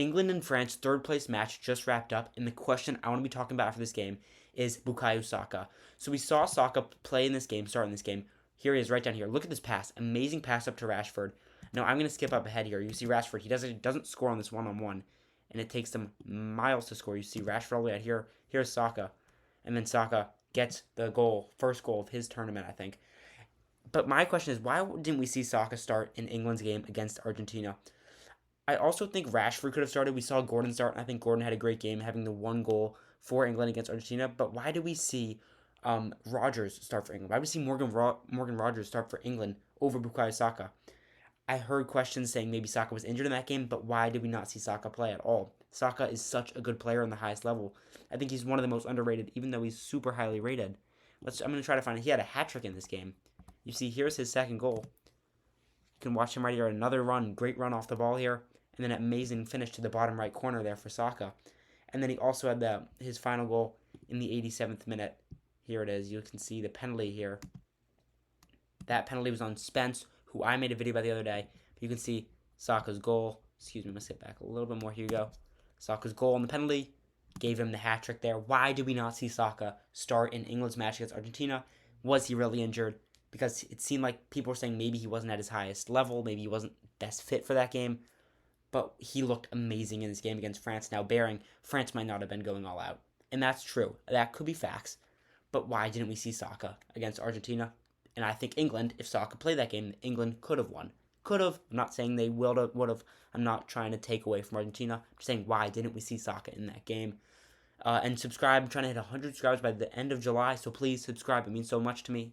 England and France third place match just wrapped up, and the question I want to be talking about after this game is Bukayo Saka. So we saw Saka play in this game, start in this game. Here he is, right down here. Look at this pass, amazing pass up to Rashford. Now I'm gonna skip up ahead here. You see Rashford, he doesn't score on this one-on-one, and it takes them miles to score. You see Rashford all the way out here. Here's Saka, and then Saka gets the goal, first goal of his tournament, I think. But my question is, why didn't we see Saka start in England's game against Argentina? I also think Rashford could have started. We saw Gordon start, and I think Gordon had a great game, having the one goal for England against Argentina. But why did we see Rogers start for England? Why did we see Morgan Rogers start for England over Bukayo Saka? I heard questions saying maybe Saka was injured in that game, but why did we not see Saka play at all? Saka is such a good player on the highest level. I think he's one of the most underrated, even though he's super highly rated. I'm going to try to find it. He had a hat trick in this game. You see, here's his second goal. You can watch him right here. Another run, great run off the ball here, and then an amazing finish to the bottom right corner there for Saka. And then he also had his final goal in the 87th minute. Here it is. You can see the penalty here. That penalty was on Spence, who I made a video about the other day. You can see Saka's goal. Excuse me, I'm going to sit back a little bit more. Here you go. Saka's goal on the penalty gave him the hat trick there. Why did we not see Saka start in England's match against Argentina? Was he really injured? Because it seemed like people were saying maybe he wasn't at his highest level, maybe he wasn't best fit for that game, but he looked amazing in this game against France. Now, bearing France might not have been going all out, and that's true. That could be facts, but why didn't we see Saka against Argentina? And I think England, if Saka played that game, England could have won. Could have. I'm not saying they would have. I'm not trying to take away from Argentina. I'm just saying, why didn't we see Saka in that game? And subscribe. I'm trying to hit 100 subscribers by the end of July, so please subscribe. It means so much to me.